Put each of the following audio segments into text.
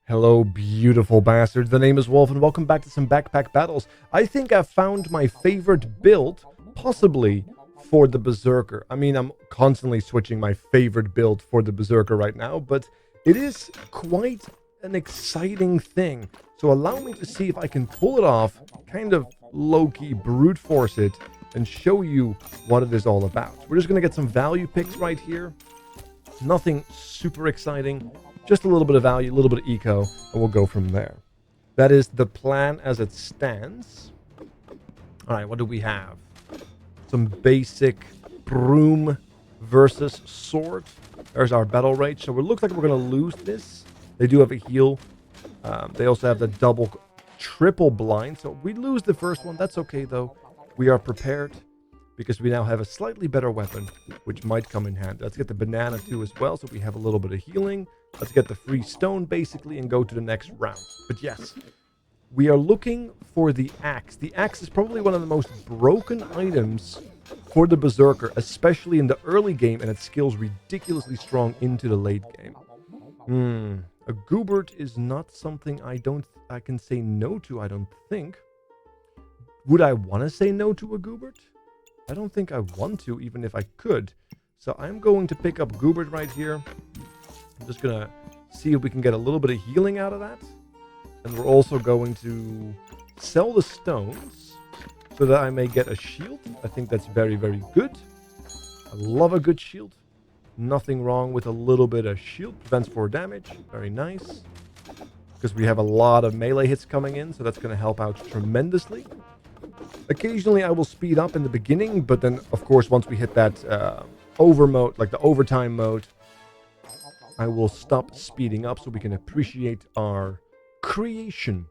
Hello, beautiful bastards. The name is Wolf, and welcome back to some backpack battles. I think I've found my favorite build, possibly, for the Berserker. I mean, I'm constantly switching my favorite build for the Berserker right now, but it is quite an exciting thing. So allow me to see if I can pull it off, kind of low-key brute force it, and show you what it is all about. We're just going to get some value picks right here. Nothing super exciting. Just a little bit of value, a little bit of eco, and we'll go from there. That is the plan as it stands. Alright, what do we have? Some basic broom versus sword. There's our battle rate. So it looks like we're going to lose this. They do have a heal. They also have the triple blind. So we lose the first one. That's okay, though. We are prepared because we now have a slightly better weapon, which might come in handy. Let's get the banana, too, as well, so we have a little bit of healing. Let's get the free stone, basically, and go to the next round. But yes, we are looking for the axe. The axe is probably one of the most broken items for the Berserker, especially in the early game, and it skills ridiculously strong into the late game. A goobert is not something I can say no to, I don't think. Would I want to say no to a goobert? I don't think I want to, even if I could. So I'm going to pick up goobert right here. I'm just going to see if we can get a little bit of healing out of that. And we're also going to sell the stones so that I may get a shield. I think that's very, very good. I love a good shield. Nothing wrong with a little bit of shield. Prevents 4 damage. Very nice. Because we have a lot of melee hits coming in, so that's going to help out tremendously. Occasionally I will speed up in the beginning, but then, of course, once we hit that over mode, like the overtime mode, I will stop speeding up so we can appreciate our creation,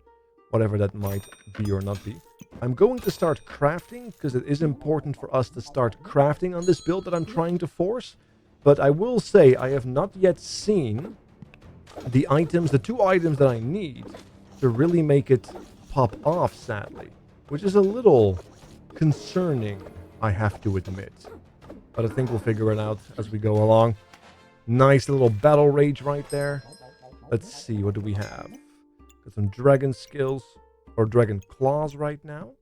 whatever that might be or not be. I'm going to start crafting, because it is important for us to start crafting on this build that I'm trying to force. But I will say I have not yet seen the items, the 2 items that I need to really make it pop off, sadly. Which is a little concerning, I have to admit. But I think we'll figure it out as we go along. Nice little battle rage right there. Let's see, what do we have? Got some dragon skills, or dragon claws right now.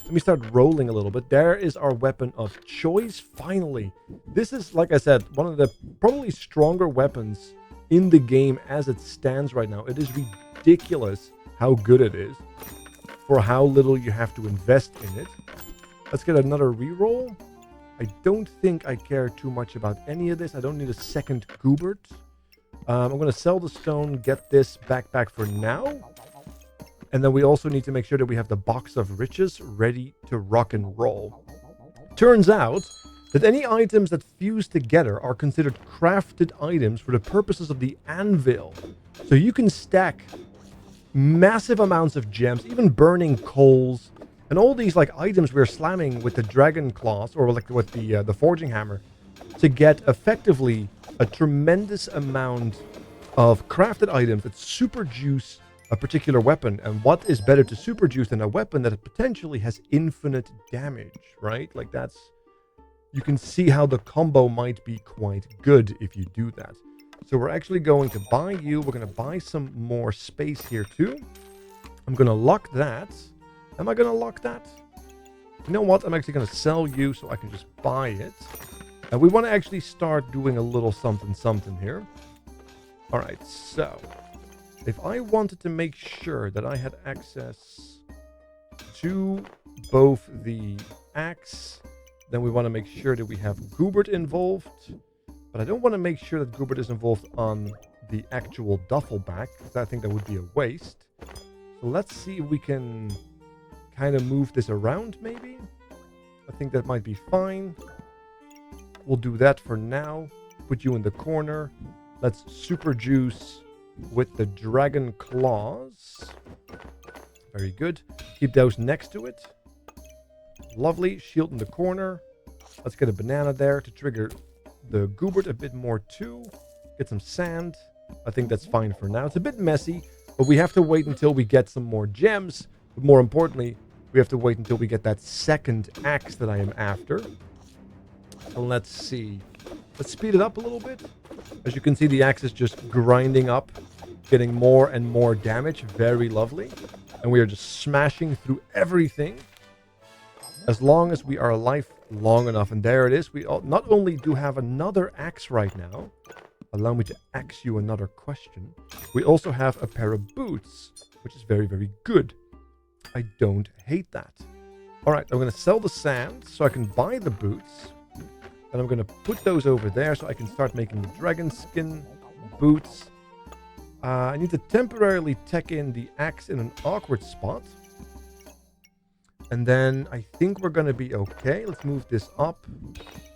Let me start rolling a little bit. There is our weapon of choice, finally. This is, like I said, one of the probably stronger weapons in the game as it stands right now. It is ridiculous how good it is. For how little you have to invest in it. Let's get another reroll. I don't think I care too much about any of this. I don't need a second goobert. I'm going to sell the stone, get this backpack for now. And then we also need to make sure that we have the box of riches ready to rock and roll. Turns out that any items that fuse together are considered crafted items for the purposes of the anvil. So you can stack massive amounts of gems, even burning coals, and all these like items we're slamming with the dragon claws or like with the forging hammer to get effectively a tremendous amount of crafted items that super juice a particular weapon. And what is better to super juice than a weapon that potentially has infinite damage, right? Like that's, you can see how the combo might be quite good if you do that. So we're actually going to buy you. We're going to buy some more space here too. I'm going to lock that. Am I going to lock that? You know what? I'm actually going to sell you so I can just buy it. And we want to actually start doing a little something here. All right, so if I wanted to make sure that I had access to both the axe, then we want to make sure that we have goobert involved. But I don't want to make sure that goobert is involved on the actual duffel bag, because I think that would be a waste. So let's see if we can kind of move this around, maybe. I think that might be fine. We'll do that for now. Put you in the corner. Let's super juice with the dragon claws. Very good. Keep those next to it. Lovely. Shield in the corner. Let's get a banana there to trigger the goobert a bit more too. Get some sand. I think that's fine for now. It's a bit messy, but we have to wait until we get some more gems. But more importantly, we have to wait until we get that second axe that I am after. So let's see. Let's speed it up a little bit. As you can see, the axe is just grinding up getting more and more damage. Very lovely. And we are just smashing through everything. As long as we are alive long enough. And there it is. We not only do have another axe right now. Allow me to ask you another question. We also have a pair of boots, which is very, very good. I don't hate that. All right, I'm going to sell the sand so I can buy the boots. And I'm going to put those over there so I can start making the dragon skin boots. I need to temporarily tech in the axe in an awkward spot. And then I think we're going to be okay. Let's move this up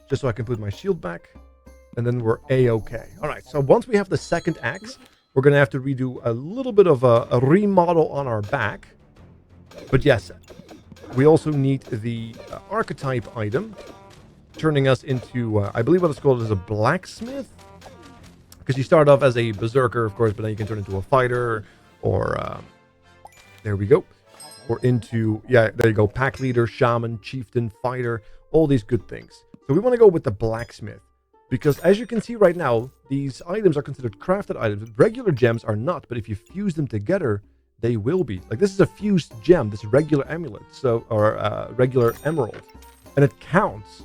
just so I can put my shield back. And then we're A-okay. All right, so once we have the second axe, we're going to have to redo a little bit of a remodel on our back. But yes, we also need the archetype item, turning us into, I believe what it's called is a blacksmith. Because you start off as a berserker, of course, but then you can turn into a fighter, or, there we go. Or into, yeah, there you go, pack leader, shaman, chieftain, fighter, all these good things. So we want to go with the blacksmith. Because as you can see right now, these items are considered crafted items. Regular gems are not, but if you fuse them together, they will be. Like this is a fused gem, this regular amulet, or regular emerald. And it counts.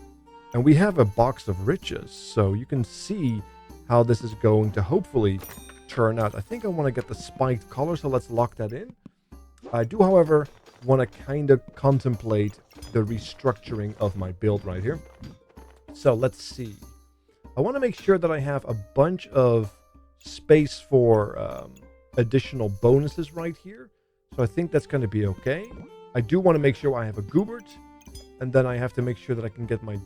And we have a box of riches, so you can see how this is going to hopefully turn out. I think I want to get the spiked collar, so let's lock that in. I do, however, want to kind of contemplate the restructuring of my build right here. So let's see. I want to make sure that I have a bunch of space for additional bonuses right here. So I think that's going to be okay. I do want to make sure I have a goobert. And then I have to make sure that I can get my...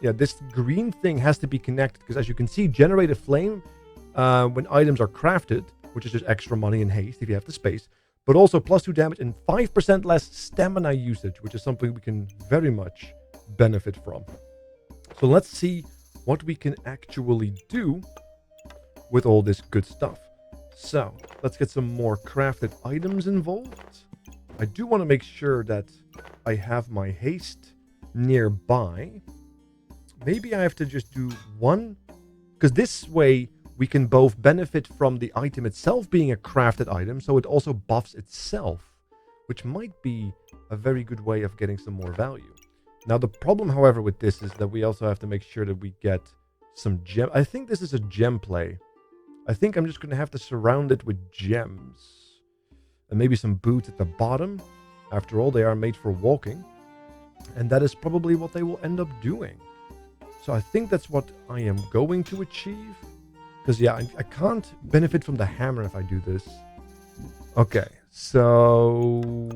Yeah, this green thing has to be connected. Because as you can see, generate a flame when items are crafted. Which is just extra money and haste if you have the space. But also +2 damage and 5% less stamina usage. Which is something we can very much benefit from. So let's see what we can actually do with all this good stuff. So let's get some more crafted items involved. I do want to make sure that I have my haste nearby. Maybe I have to just do one, because this way we can both benefit from the item itself being a crafted item, so it also buffs itself, which might be a very good way of getting some more value. Now, the problem, however, with this is that we also have to make sure that we get some gem. I think this is a gem play. I think I'm just going to have to surround it with gems. And maybe some boots at the bottom. After all, they are made for walking. And that is probably what they will end up doing. So I think that's what I am going to achieve. Because, yeah, I can't benefit from the hammer if I do this. Okay, so...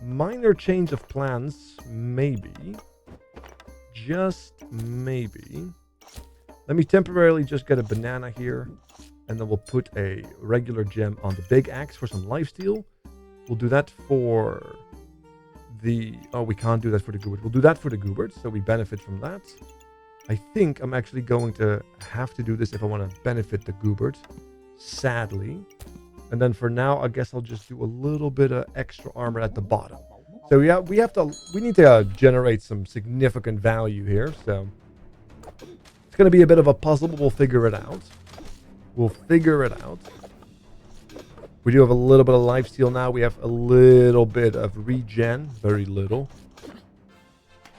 minor change of plans, maybe. Just maybe. Let me temporarily just get a banana here. And then we'll put a regular gem on the big axe for some lifesteal. We'll do that for the... oh, we can't do that for the goobert. We'll do that for the goobert, so we benefit from that. I think I'm actually going to have to do this if I want to benefit the goobert. Sadly. And then for now, I guess I'll just do a little bit of extra armor at the bottom. So yeah, we need to generate some significant value here. So it's going to be a bit of a puzzle, but we'll figure it out. We'll figure it out. We do have a little bit of lifesteal now. We have a little bit of regen. Very little.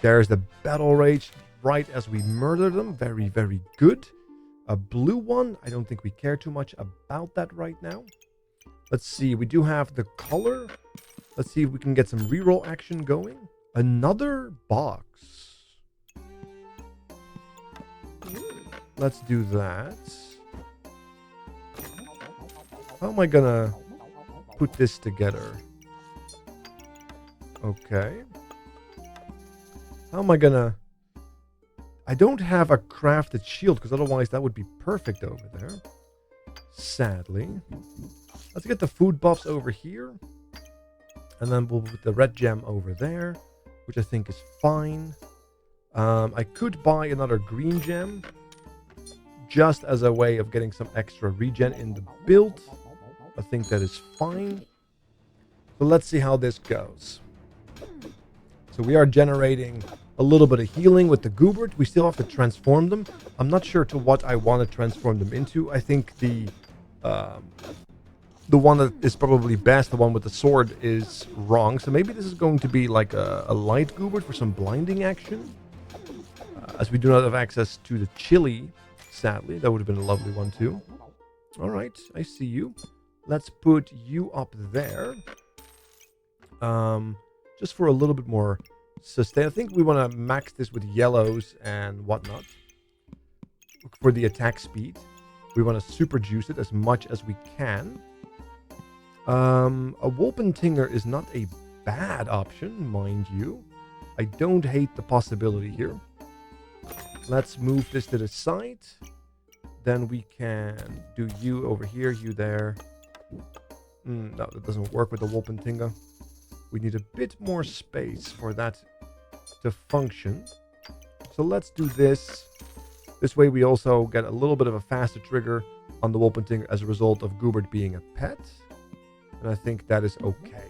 There's the battle rage right as we murder them. Very, very good. A blue one. I don't think we care too much about that right now. Let's see. We do have the color. Let's see if we can get some reroll action going. Another box. Let's do that. How am I gonna put this together? Okay. How am I gonna... I don't have a crafted shield, because otherwise that would be perfect over there. Sadly. Let's get the food buffs over here. And then we'll put the red gem over there, which I think is fine. I could buy another green gem, just as a way of getting some extra regen in the build. I think that is fine. So let's see how this goes. So we are generating a little bit of healing with the goobert. We still have to transform them. I'm not sure to what I want to transform them into. I think the The one that is probably best, the one with the sword, is wrong. So maybe this is going to be like a light Goobert for some blinding action. As we do not have access to the chili, sadly. That would have been a lovely one too. Alright, I see you. Let's put you up there. Just for a little bit more sustain. I think we want to max this with yellows and whatnot. For the attack speed. We want to super juice it as much as we can. A Wolpentinger is not a bad option, mind you. I don't hate the possibility here. Let's move this to the side. Then we can do you over here, you there. No, that doesn't work with the Wolpentinger. We need a bit more space for that to function. So let's do this. This way we also get a little bit of a faster trigger on the Wolpentinger as a result of Goobert being a pet. And I think that is okay.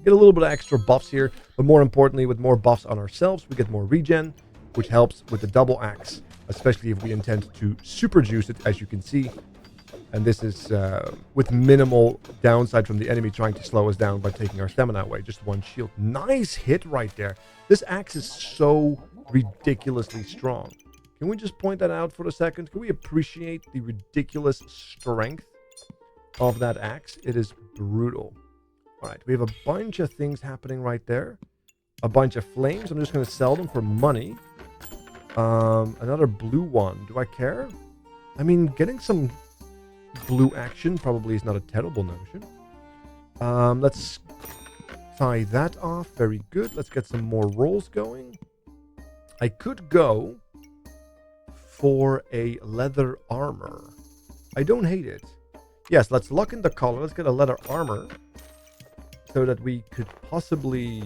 Get a little bit of extra buffs here, but more importantly, with more buffs on ourselves, we get more regen, which helps with the double axe, especially if we intend to super juice it, as you can see. And this is with minimal downside from the enemy trying to slow us down by taking our stamina away. Just one shield. Nice hit right there. This axe is so ridiculously strong. Can we just point that out for a second? Can we appreciate the ridiculous strength of that axe? It is brutal. All right, we have a bunch of things happening right there. A bunch of flames. I'm just going to sell them for money. Another blue one. Do I care? I mean, getting some blue action probably is not a terrible notion. Let's tie that off. Very good. Let's get some more rolls going. I could go for a leather armor. I don't hate it. Yes, let's lock in the color. Let's get a leather armor so that we could possibly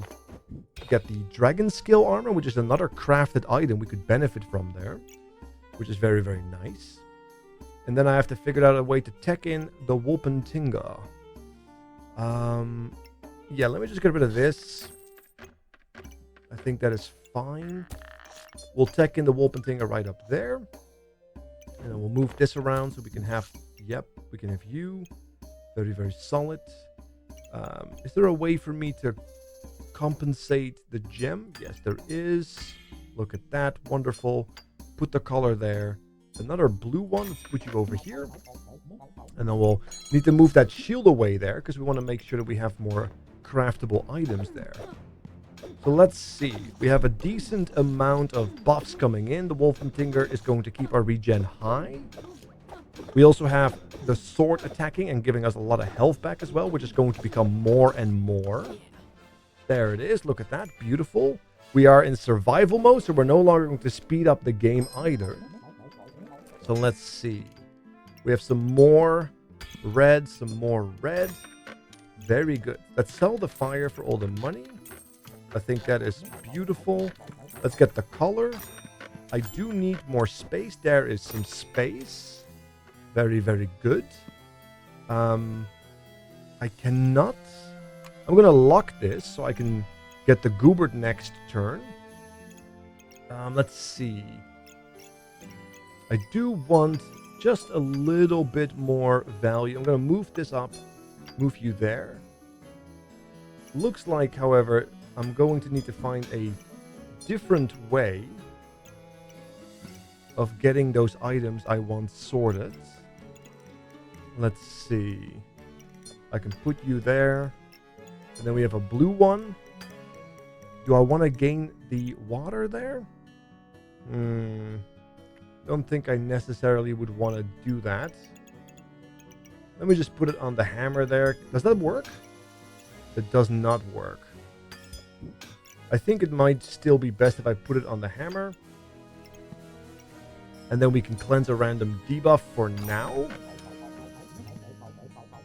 get the dragon skill armor, which is another crafted item we could benefit from there, which is very, very nice. And then I have to figure out a way to tech in the Wolpentinger. Yeah, let me just get rid of this. I think that is fine. We'll tech in the Wolpentinger right up there. And then we'll move this around so we can have, yep, we can have you. Very, very solid. Is there a way for me to compensate the gem? Yes, there is. Look at that. Wonderful. Put the color there. Another blue one. Let's put you over here. And then we'll need to move that shield away there because we want to make sure that we have more craftable items there. So let's see. We have a decent amount of buffs coming in. The Wolfentinger is going to keep our regen high. We also have the sword attacking and giving us a lot of health back as well, which is going to become more and more. There it is. Look at that. Beautiful. We are in survival mode, so we're no longer going to speed up the game either. So let's see. We have some more red, some more red. Very good. Let's sell the fire for all the money. I think that is beautiful. Let's get the color. I do need more space. There is some space. Very, very good. I cannot... I'm going to lock this so I can get the Goobert next turn. Let's see. I do want just a little bit more value. I'm going to move this up. Move you there. Looks like, however, I'm going to need to find a different way of getting those items I want sorted. Let's see. I can put you there. And then we have a blue one. Do I want to gain the water there? Don't think I necessarily would want to do that. Let me just put it on the hammer there. Does that work? It does not work. I think it might still be best if I put it on the hammer. And then we can cleanse a random debuff for now.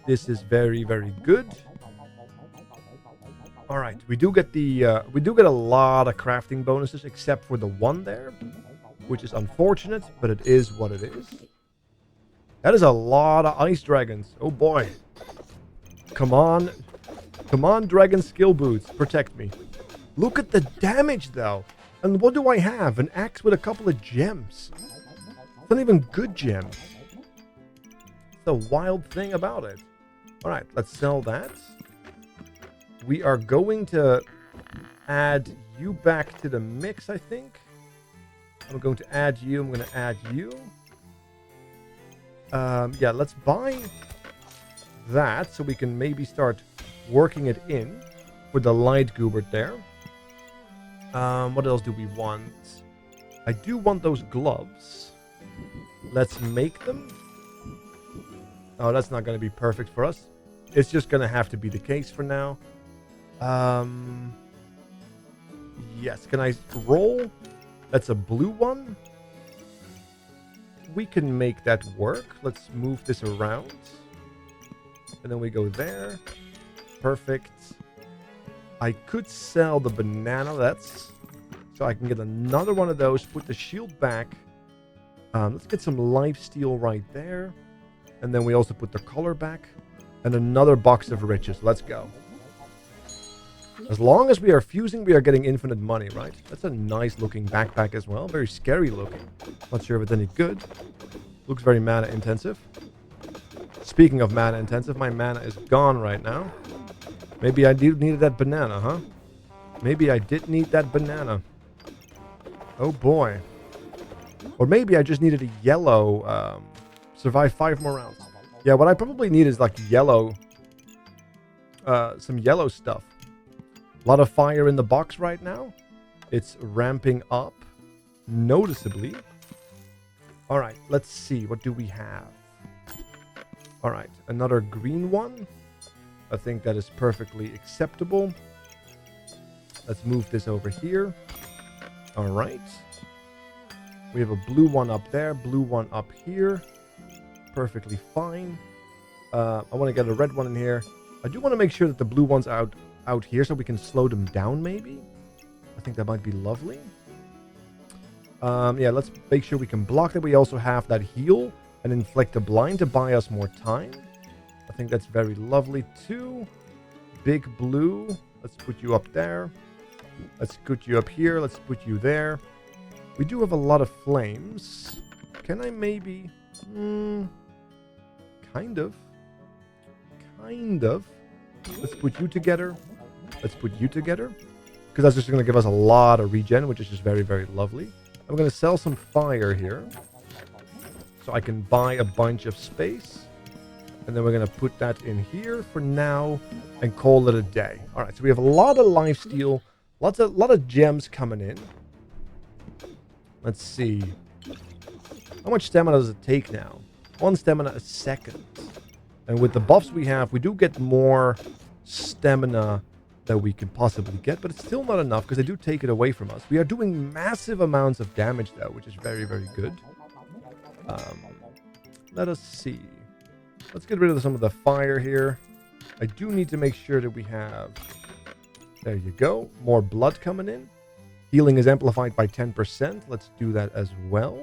This is very, very good. All right, we do get a lot of crafting bonuses, except for the one there, which is unfortunate, but it is what it is. That is a lot of ice dragons. Oh boy. Come on. Come on, dragon skill boots. Protect me. Look at the damage, though. And what do I have? An axe with a couple of gems. It's not even good gems. the wild thing about it. All right, let's sell that. We are going to add you back to the mix, I think. I'm going to add you. I'm going to add you. Yeah, let's buy that so we can maybe start working it in with the light goobert there. What else do we want? I do want those gloves. Let's make them. Oh, that's not going to be perfect for us. It's just going to have to be the case for now. Yes, can I roll? That's a blue one. We can make that work. Let's move this around. And then we go there. Perfect. I could sell the banana. That's so I can get another one of those. Put the shield back. Let's get some lifesteal right there. And then we also put the color back. And another box of riches. Let's go. As long as we are fusing, we are getting infinite money, right? That's a nice looking backpack as well. Very scary looking. Not sure if it's any good. Looks very mana intensive. Speaking of mana intensive, my mana is gone right now. Maybe I needed that banana, huh? Maybe I did need that banana. Oh boy. Or maybe I just needed a yellow, survive 5 more rounds. Yeah, what I probably need is like yellow, some yellow stuff. A lot of fire in the box right now. It's ramping up noticeably. All right, let's see. What do we have? All right, another green one. I think that is perfectly acceptable. Let's move this over here. All right. We have a blue one up there, blue one up here. Perfectly fine. I want to get a red one in here. I do want to make sure that the blue one's out here so we can slow them down maybe. I think that might be lovely. Yeah, let's make sure we can block that. We also have that heal and inflict a blind to buy us more time. I think that's very lovely too. Big blue. Let's put you up there. Let's put you up here. Let's put you there. We do have a lot of flames. Can I maybe... kind of. Let's put you together. Let's put you together. Because that's just going to give us a lot of regen, which is just very, very lovely. I'm going to sell some fire here. So I can buy a bunch of space. And then we're going to put that in here for now and call it a day. All right, so we have a lot of lifesteal. Lot of gems coming in. Let's see. How much stamina does it take now? 1 stamina a second. And with the buffs we have, we do get more stamina that we can possibly get, but it's still not enough because they do take it away from us. We are doing massive amounts of damage though, which is very, very good. Let us see. Let's get rid of some of the fire here. I do need to make sure that we have... There you go. More blood coming in. Healing is amplified by 10%. Let's do that as well.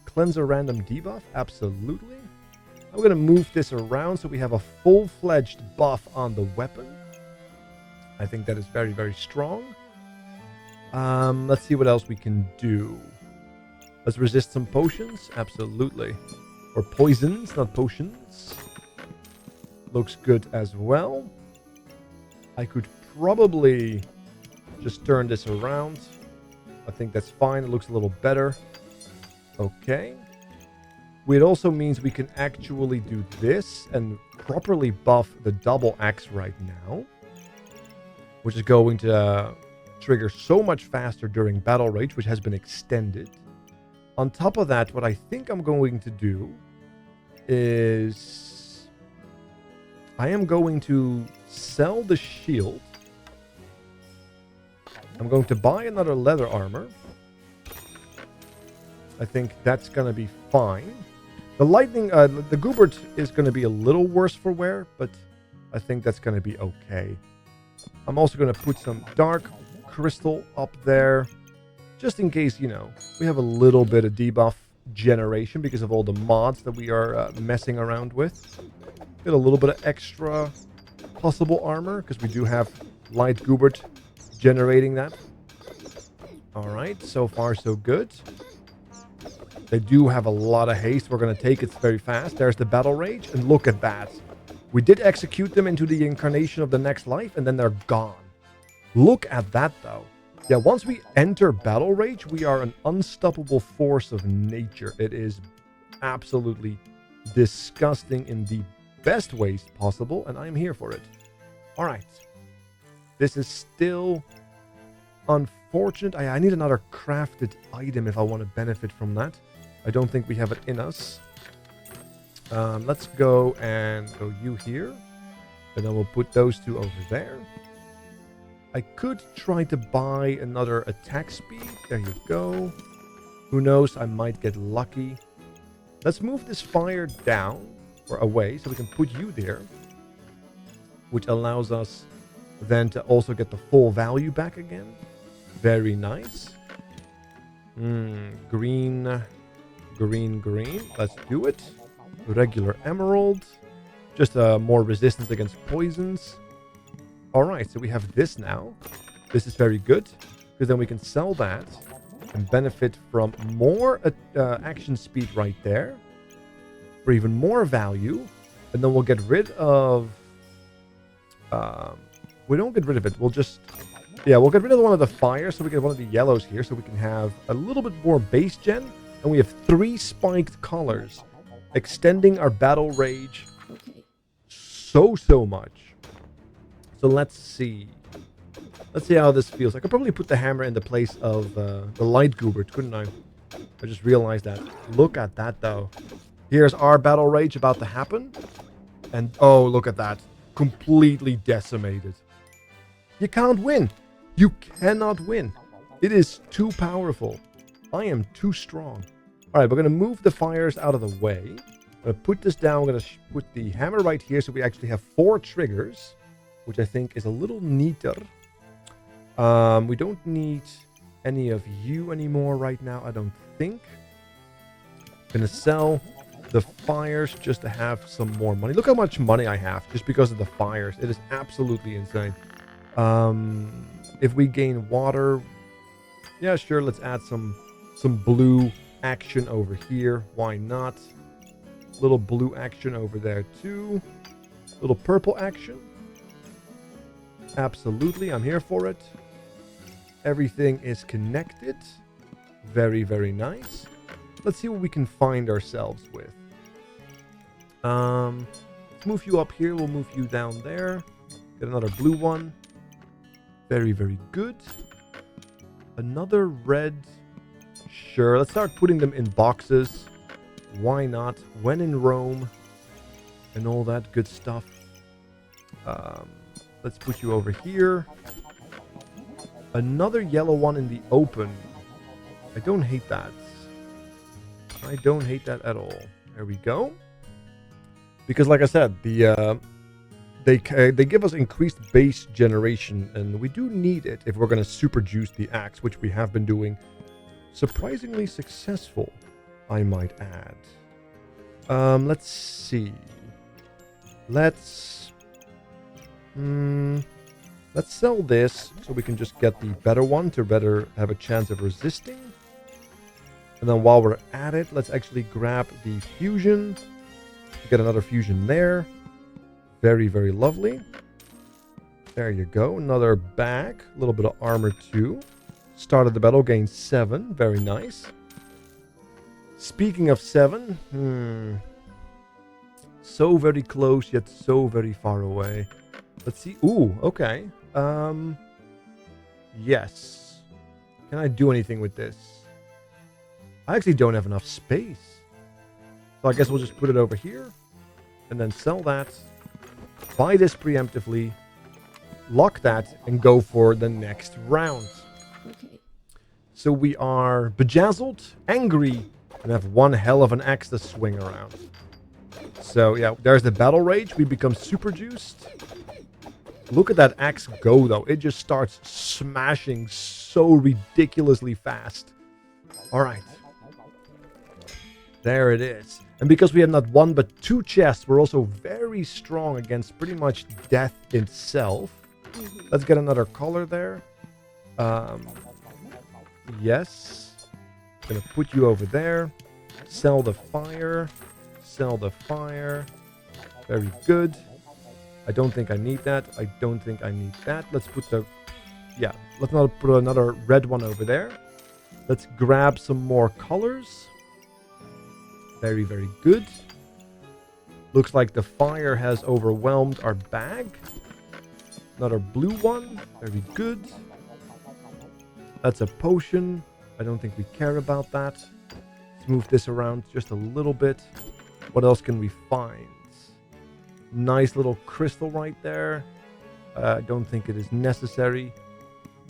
Cleanse a random debuff. Absolutely. I'm going to move this around so we have a full-fledged buff on the weapon. I think that is very, very strong. Let's see what else we can do. Let's resist some potions. Absolutely. Or poisons, not potions. Looks good as well. I could probably just turn this around. I think that's fine. It looks a little better. Okay. It also means we can actually do this and properly buff the double axe right now, which is going to trigger so much faster during battle rage, which has been extended. On top of that, what I think I'm going to do is I am going to sell the shield. I'm going to buy another leather armor. I think that's going to be fine. The lightning, the goobert is going to be a little worse for wear, but I think that's going to be okay. I'm also going to put some dark crystal up there, just in case, you know, we have a little bit of debuff generation because of all the mods that we are messing around with. Get a little bit of extra possible armor because we do have light goobert generating that. All right, so far so good. They do have a lot of haste. We're going to take it very fast. There's the battle rage. And look at that. We did execute them into the incarnation of the next life. And then they're gone. Look at that, though. Yeah, once we enter battle rage, we are an unstoppable force of nature. It is absolutely disgusting in the best ways possible. And I'm here for it. All right. This is still unfortunate. I need another crafted item if I want to benefit from that. I don't think we have it in us. Let's go and go you here. And then we'll put those two over there. I could try to buy another attack speed. There you go. Who knows? I might get lucky. Let's move this fire down or away so we can put you there. Which allows us then to also get the full value back again. Very nice. Green. Let's do it. Regular emerald. Just more resistance against poisons. Alright, so we have this now. This is very good. Because then we can sell that. And benefit from more action speed right there. For even more value. And then we'll get rid of... we don't get rid of it. We'll just... Yeah, we'll get rid of one of the fires. So we get one of the yellows here. So we can have a little bit more base gen. And we have 3 spiked colors, extending our battle rage so much. So let's see. Let's see how this feels. I could probably put the hammer in the place of the light goobert, couldn't I? I just realized that. Look at that, though. Here's our battle rage about to happen. And, oh, look at that. Completely decimated. You can't win. You cannot win. It is too powerful. I am too strong. All right, we're going to move the fires out of the way. I'm going to put this down. I'm going to put the hammer right here so we actually have 4 triggers, which I think is a little neater. We don't need any of you anymore right now, I don't think. I'm going to sell the fires just to have some more money. Look how much money I have just because of the fires. It is absolutely insane. If we gain water, yeah, sure, let's add some blue action over here. Why not? Little blue action over there too. Little purple action. Absolutely, I'm here for it. Everything is connected. Very, very nice. Let's see what we can find ourselves with. Let's move you up here. We'll move you down there. Get another blue one. Very, very good. Another red. Sure, let's start putting them in boxes. Why not? When in Rome. And all that good stuff. Let's put you over here. Another yellow one in the open. I don't hate that. I don't hate that at all. There we go. Because like I said, they give us increased base generation, and we do need it if we're going to super juice the axe, which we have been doing surprisingly successful, I might add. Let's see. Let's sell this so we can just get the better one to better have a chance of resisting. And then while we're at it, let's actually grab the fusion. Get another fusion there. Very, very lovely. There you go. Another bag. A little bit of armor too. Started the battle, gained 7. Very nice. Speaking of 7. So very close, yet so very far away. Let's see. Ooh, okay. Yes. Can I do anything with this? I actually don't have enough space. So I guess we'll just put it over here. And then sell that. Buy this preemptively. Lock that. And go for the next round. Okay. So we are bejazzled, angry, and have one hell of an axe to swing around. So yeah, there's the battle rage. We become super juiced. Look at that axe go, though. It just starts smashing so ridiculously fast. All right. There it is. And because we have not 1 but 2 chests, we're also very strong against pretty much death itself. Let's get another color there. Yes. Gonna put you over there. Sell the fire. Sell the fire. Very good. I don't think I need that. I don't think I need that. Let's put the... Yeah, let's not put another red one over there. Let's grab some more colors. Very, very good. Looks like the fire has overwhelmed our bag. Another blue one. Very good. That's a potion. I don't think we care about that. Let's move this around just a little bit. What else can we find? Nice little crystal right there. I don't think it is necessary.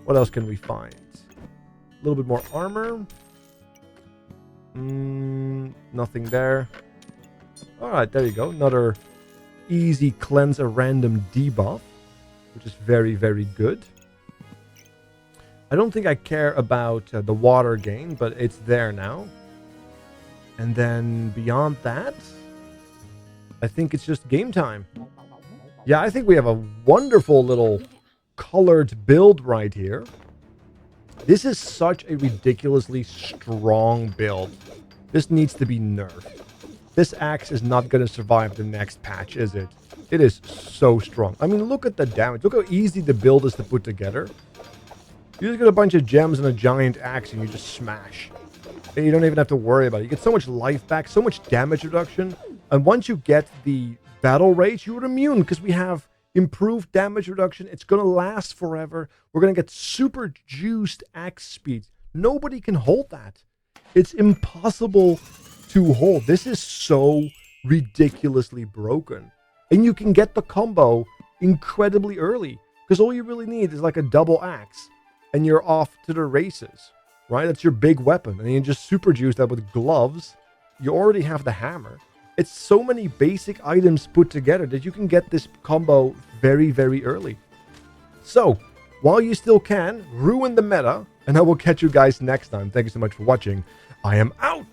What else can we find? A little bit more armor. Nothing there. Alright, there you go. Another easy cleanse a random debuff, which is very, very good. I don't think I care about the water gain, but it's there now. And then beyond that, I think it's just game time. Yeah, I think we have a wonderful little colored build right here. This is such a ridiculously strong build. This needs to be nerfed. This axe is not going to survive the next patch, is it? It is so strong. I mean, look at the damage. Look how easy the build is to put together. You just get a bunch of gems and a giant axe and you just smash. And you don't even have to worry about it. You get so much life back, so much damage reduction. And once you get the battle rage, you're immune because we have improved damage reduction. It's going to last forever. We're going to get super juiced axe speed. Nobody can hold that. It's impossible to hold. This is so ridiculously broken. And you can get the combo incredibly early because all you really need is like a double axe and you're off to the races, right? That's your big weapon. And you just super juice that with gloves. You already have the hammer. It's so many basic items put together that you can get this combo very, very early. So, while you still can, ruin the meta, and I will catch you guys next time. Thank you so much for watching. I am out!